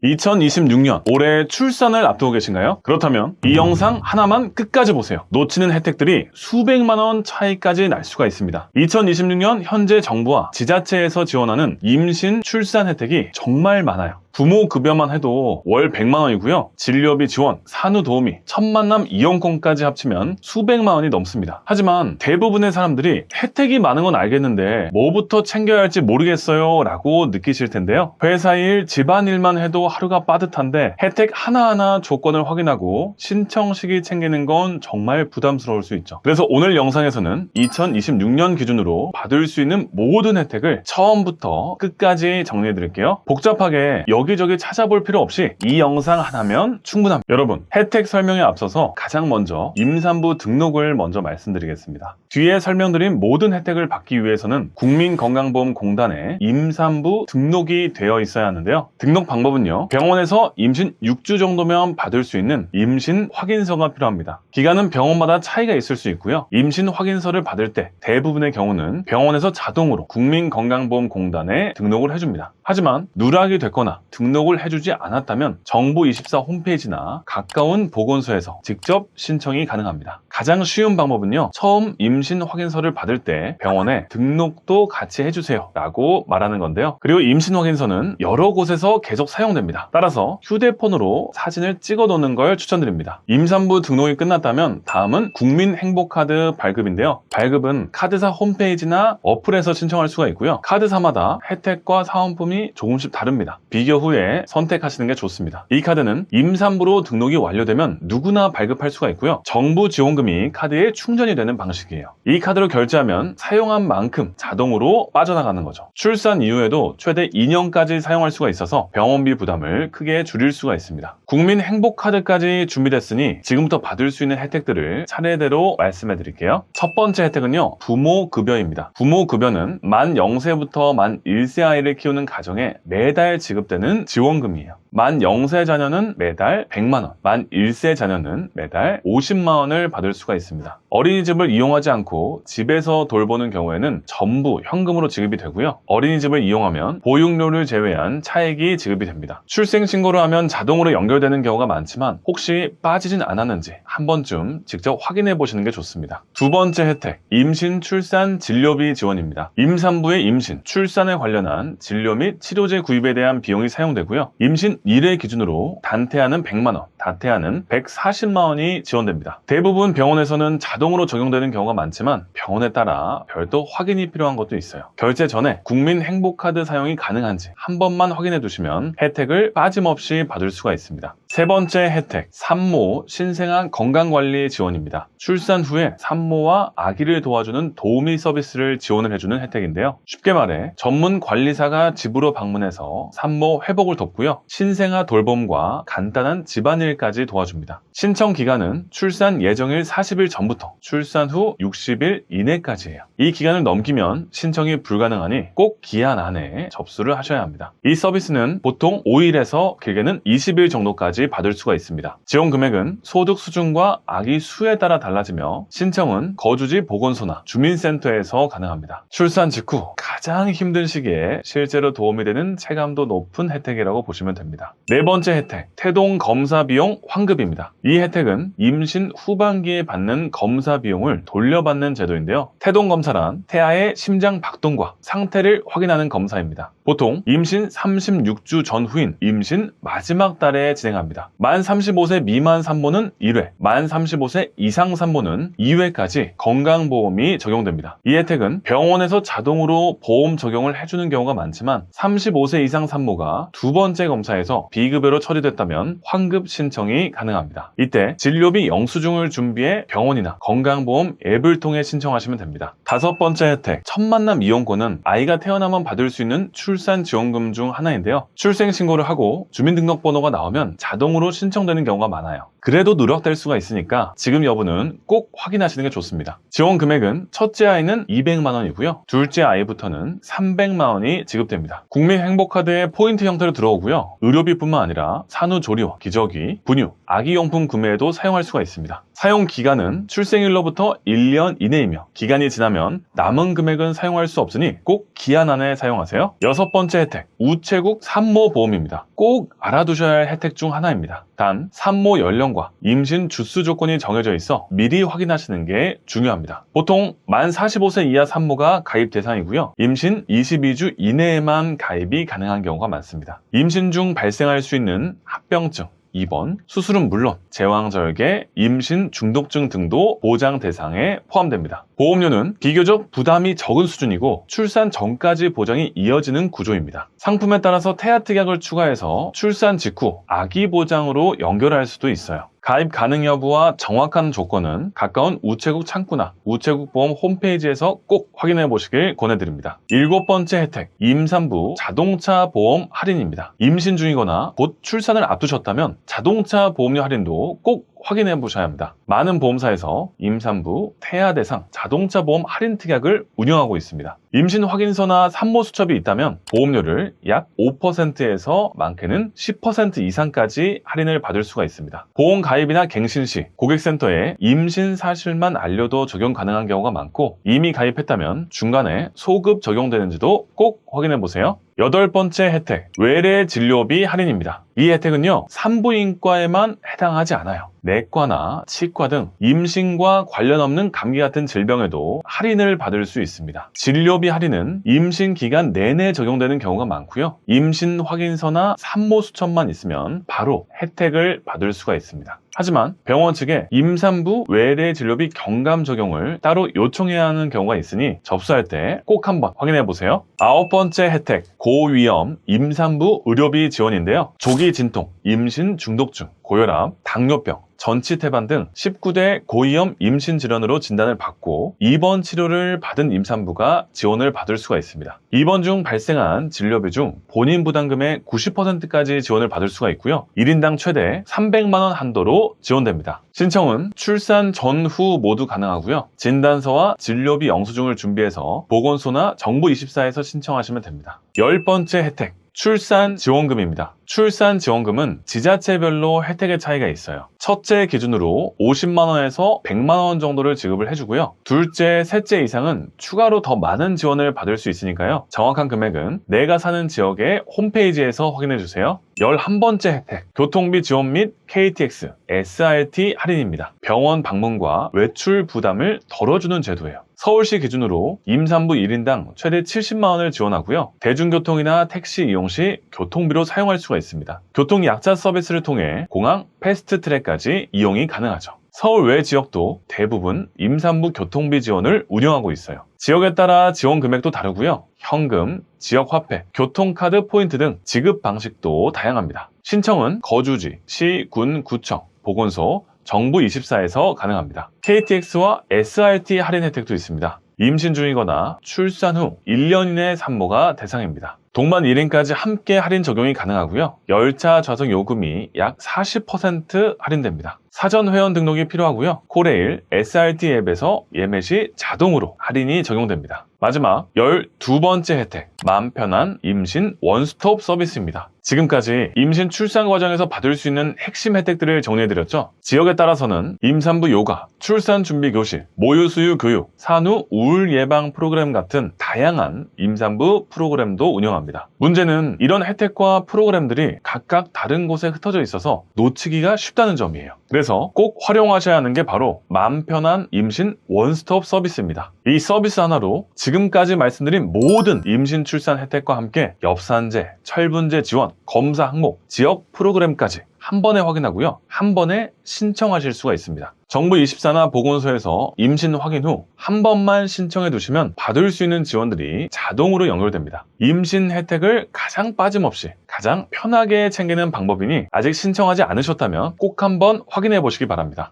2026년 올해 출산을 앞두고 계신가요? 그렇다면 이 영상 하나만 끝까지 보세요. 놓치는 혜택들이 수백만 원 차이까지 날 수가 있습니다. 2026년 현재 정부와 지자체에서 지원하는 임신, 출산 혜택이 정말 많아요. 부모 급여만 해도 월 100만 원이고요. 진료비 지원, 산후도우미, 첫 만남 이용권까지 합치면 수백만 원이 넘습니다. 하지만 대부분의 사람들이 혜택이 많은 건 알겠는데 뭐부터 챙겨야 할지 모르겠어요 라고 느끼실 텐데요. 회사 일, 집안일만 해도 하루가 빠듯한데 혜택 하나하나 조건을 확인하고 신청 시기 챙기는 건 정말 부담스러울 수 있죠. 그래서 오늘 영상에서는 2026년 기준으로 받을 수 있는 모든 혜택을 처음부터 끝까지 정리해 드릴게요. 복잡하게 여기저기 찾아볼 필요 없이 이 영상 하나면 충분합니다. 여러분, 혜택 설명에 앞서서 가장 먼저 임산부 등록을 먼저 말씀드리겠습니다. 뒤에 설명드린 모든 혜택을 받기 위해서는 국민건강보험공단에 임산부 등록이 되어 있어야 하는데요. 등록 방법은요, 병원에서 임신 6주 정도면 받을 수 있는 임신 확인서가 필요합니다. 기간은 병원마다 차이가 있을 수 있고요. 임신 확인서를 받을 때 대부분의 경우는 병원에서 자동으로 국민건강보험공단에 등록을 해줍니다. 하지만 누락이 됐거나 등록을 해주지 않았다면 정부24 홈페이지나 가까운 보건소에서 직접 신청이 가능합니다. 가장 쉬운 방법은요, 처음 임신 확인서를 받을 때 병원에 등록도 같이 해주세요 라고 말하는 건데요. 그리고 임신 확인서는 여러 곳에서 계속 사용됩니다. 따라서 휴대폰으로 사진을 찍어 놓는 걸 추천드립니다. 임산부 등록이 끝났다면 다음은 국민행복카드 발급인데요. 발급은 카드사 홈페이지나 어플에서 신청할 수가 있고요. 카드사마다 혜택과 사은품이 조금씩 다릅니다. 비교 후에 선택하시는 게 좋습니다. 이 카드는 임산부로 등록이 완료되면 누구나 발급할 수가 있고요. 정부 지원금이 카드에 충전이 되는 방식이에요. 이 카드로 결제하면 사용한 만큼 자동으로 빠져나가는 거죠. 출산 이후에도 최대 2년까지 사용할 수가 있어서 병원비 부담을 크게 줄일 수가 있습니다. 국민행복카드까지 준비됐으니 지금부터 받을 수 있는 혜택들을 차례대로 말씀해 드릴게요. 첫 번째 혜택은요, 부모급여입니다. 부모급여는 만 0세부터 만 1세 아이를 키우는 가정에 매달 지급되는 지원금이에요. 만 0세 자녀는 매달 100만 원, 만 1세 자녀는 매달 50만 원을 받을 수가 있습니다. 어린이집을 이용하지 않고 집에서 돌보는 경우에는 전부 현금으로 지급이 되고요. 어린이집을 이용하면 보육료를 제외한 차액이 지급이 됩니다. 출생신고를 하면 자동으로 연결되는 경우가 많지만 혹시 빠지진 않았는지 한 번쯤 직접 확인해 보시는 게 좋습니다. 두 번째 혜택, 임신, 출산, 진료비 지원입니다. 임산부의 임신, 출산에 관련한 진료 및 치료제 구입에 대한 비용이 사용되고요. 임신 1회 기준으로 단태아는 100만 원, 다태아는 140만 원이 지원됩니다. 대부분 병원에서는 자동으로 적용되는 경우가 많지만 병원에 따라 별도 확인이 필요한 것도 있어요. 결제 전에 국민행복카드 사용이 가능한지 한 번만 확인해 두시면 혜택을 빠짐없이 받을 수가 있습니다. 세 번째 혜택, 산모 신생아 건강관리 지원입니다. 출산 후에 산모와 아기를 도와주는 도우미 서비스를 지원을 해주는 혜택인데요. 쉽게 말해 전문 관리사가 집으로 방문해서 산모 회복을 돕고요. 신생아 돌봄과 간단한 집안일까지 도와줍니다. 신청 기간은 출산 예정일 40일 전부터 출산 후 60일 이내까지예요. 이 기간을 넘기면 신청이 불가능하니 꼭 기한 안에 접수를 하셔야 합니다. 이 서비스는 보통 5일에서 길게는 20일 정도까지 받을 수가 있습니다. 지원 금액은 소득 수준과 아기 수에 따라 달라지며 신청은 거주지 보건소나 주민센터에서 가능합니다. 출산 직후 가장 힘든 시기에 실제로 도움이 되는 체감도 높은 혜택이라고 보시면 됩니다. 네 번째 혜택, 태동 검사 비용 환급입니다. 이 혜택은 임신 후반기에 받는 검사 비용을 돌려받는 제도인데요. 태동 검사란 태아의 심장 박동과 상태를 확인하는 검사입니다. 보통 임신 36주 전후인 임신 마지막 달에 진행합니다. 만 35세 미만 산모는 1회, 만 35세 이상 산모는 2회까지 건강보험이 적용됩니다. 이 혜택은 병원에서 자동으로 보험 적용을 해주는 경우가 많지만 35세 이상 산모가 두 번째 검사에서 비급여로 처리됐다면 환급 신청이 가능합니다. 이때 진료비 영수증을 준비해 병원이나 건강보험 앱을 통해 신청하시면 됩니다. 다섯 번째 혜택, 첫 만남 이용권은 아이가 태어나면 받을 수 있는 출산 지원금 중 하나인데요. 출생신고를 하고 주민등록번호가 나오면 자동으로 신청되는 경우가 많아요. 그래도 누락될 수가 있으니까 지금 여부는 꼭 확인하시는 게 좋습니다. 지원 금액은 첫째 아이는 200만 원이고요. 둘째 아이부터는 300만 원이 지급됩니다. 국민행복카드에 포인트 형태로 들어오고요. 의료비뿐만 아니라 산후조리원, 기저귀, 분유, 아기용품 구매에도 사용할 수가 있습니다. 사용 기간은 출생일로부터 1년 이내이며 기간이 지나면 남은 금액은 사용할 수 없으니 꼭 기한 안에 사용하세요. 여섯 번째 혜택, 우체국 산모보험입니다. 꼭 알아두셔야 할 혜택 중 하나입니다. 단, 산모 연령과 임신 주수 조건이 정해져 있어 미리 확인하시는 게 중요합니다. 보통 만 45세 이하 산모가 가입 대상이고요. 임신 22주 이내에만 가입이 가능한 경우가 많습니다. 임신 중 발생할 수 있는 합병증, 입원, 수술은 물론 제왕절개, 임신 중독증 등도 보장 대상에 포함됩니다. 보험료는 비교적 부담이 적은 수준이고 출산 전까지 보장이 이어지는 구조입니다. 상품에 따라서 태아 특약을 추가해서 출산 직후 아기 보장으로 연결할 수도 있어요. 가입 가능 여부와 정확한 조건은 가까운 우체국 창구나 우체국 보험 홈페이지에서 꼭 확인해 보시길 권해드립니다. 일곱 번째 혜택, 임산부 자동차 보험 할인입니다. 임신 중이거나 곧 출산을 앞두셨다면 자동차 보험료 할인도 꼭 확인해 보셔야 합니다. 많은 보험사에서 임산부, 태아 대상 자동차 보험 할인 특약을 운영하고 있습니다. 임신 확인서나 산모 수첩이 있다면 보험료를 약 5%에서 많게는 10% 이상까지 할인을 받을 수가 있습니다. 보험 가입이나 갱신 시 고객센터에 임신 사실만 알려도 적용 가능한 경우가 많고 이미 가입했다면 중간에 소급 적용되는지도 꼭 확인해 보세요. 여덟 번째 혜택, 외래 진료비 할인입니다. 이 혜택은요, 산부인과에만 해당하지 않아요. 내과나 치과 등 임신과 관련 없는 감기 같은 질병에도 할인을 받을 수 있습니다. 진료비 할인은 임신 기간 내내 적용되는 경우가 많고요. 임신 확인서나 산모 수첩만 있으면 바로 혜택을 받을 수가 있습니다. 하지만 병원 측에 임산부 외래 진료비 경감 적용을 따로 요청해야 하는 경우가 있으니 접수할 때 꼭 한번 확인해 보세요. 아홉 번째 혜택, 고위험 임산부 의료비 지원인데요. 조기 진통, 임신 중독증, 고혈압, 당뇨병, 전치태반 등 19대 고위험 임신 질환으로 진단을 받고 입원 치료를 받은 임산부가 지원을 받을 수가 있습니다. 입원 중 발생한 진료비 중 본인 부담금의 90%까지 지원을 받을 수가 있고요. 1인당 최대 300만 원 한도로 지원됩니다. 신청은 출산 전후 모두 가능하고요. 진단서와 진료비 영수증을 준비해서 보건소나 정부24에서 신청하시면 됩니다. 열 번째 혜택, 출산 지원금입니다. 출산 지원금은 지자체별로 혜택의 차이가 있어요. 첫째 기준으로 50만 원에서 100만 원 정도를 지급을 해주고요. 둘째, 셋째 이상은 추가로 더 많은 지원을 받을 수 있으니까요. 정확한 금액은 내가 사는 지역의 홈페이지에서 확인해주세요. 11번째 혜택, 교통비 지원 및 KTX, SRT 할인입니다. 병원 방문과 외출 부담을 덜어주는 제도예요. 서울시 기준으로 임산부 1인당 최대 70만 원을 지원하고요. 대중교통이나 택시 이용 시 교통비로 사용할 수가 있습니다. 교통약자 서비스를 통해 공항, 패스트트랙까지 이용이 가능하죠. 서울 외 지역도 대부분 임산부 교통비 지원을 운영하고 있어요. 지역에 따라 지원 금액도 다르고요. 현금, 지역화폐, 교통카드 포인트 등 지급 방식도 다양합니다. 신청은 거주지, 시, 군, 구청, 보건소, 정부24에서 가능합니다. KTX와 SRT 할인 혜택도 있습니다. 임신 중이거나 출산 후 1년 이내 산모가 대상입니다. 동반 1인까지 함께 할인 적용이 가능하고요. 열차 좌석 요금이 약 40% 할인됩니다. 사전 회원 등록이 필요하고요. 코레일, SRT 앱에서 예매 시 자동으로 할인이 적용됩니다. 마지막 12번째 혜택, 마음 편한 임신 원스톱 서비스입니다. 지금까지 임신 출산 과정에서 받을 수 있는 핵심 혜택들을 정리해드렸죠. 지역에 따라서는 임산부 요가, 출산 준비 교실, 모유 수유 교육, 산후 우울 예방 프로그램 같은 다양한 임산부 프로그램도 운영합니다. 문제는 이런 혜택과 프로그램들이 각각 다른 곳에 흩어져 있어서 놓치기가 쉽다는 점이에요. 그래서 꼭 활용하셔야 하는 게 바로 마음 편한 임신 원스톱 서비스입니다. 이 서비스 하나로 지금까지 말씀드린 모든 임신 출산 혜택과 함께 엽산제, 철분제 지원, 검사 항목, 지역 프로그램까지 한 번에 확인하고요. 한 번에 신청하실 수가 있습니다. 정부24나 보건소에서 임신 확인 후 한 번만 신청해 두시면 받을 수 있는 지원들이 자동으로 연결됩니다. 임신 혜택을 가장 빠짐없이 가장 편하게 챙기는 방법이니 아직 신청하지 않으셨다면 꼭 한번 확인해 보시기 바랍니다.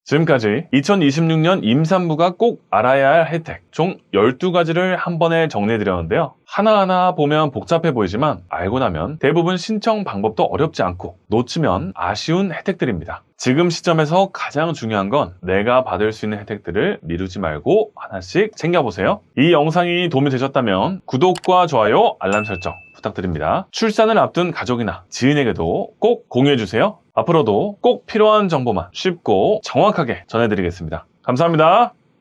지금까지 2026년 임산부가 꼭 알아야 할 혜택 총 12가지를 한 번에 정리해드렸는데요. 하나하나 보면 복잡해 보이지만 알고 나면 대부분 신청 방법도 어렵지 않고 놓치면 아쉬운 혜택들입니다. 지금 시점에서 가장 중요한 건 내가 받을 수 있는 혜택들을 미루지 말고 하나씩 챙겨보세요. 이 영상이 도움이 되셨다면 구독과 좋아요, 알람 설정 부탁드립니다. 출산을 앞둔 가족이나 지인에게도 꼭 공유해주세요. 앞으로도 꼭 필요한 정보만 쉽고 정확하게 전해드리겠습니다. 감사합니다.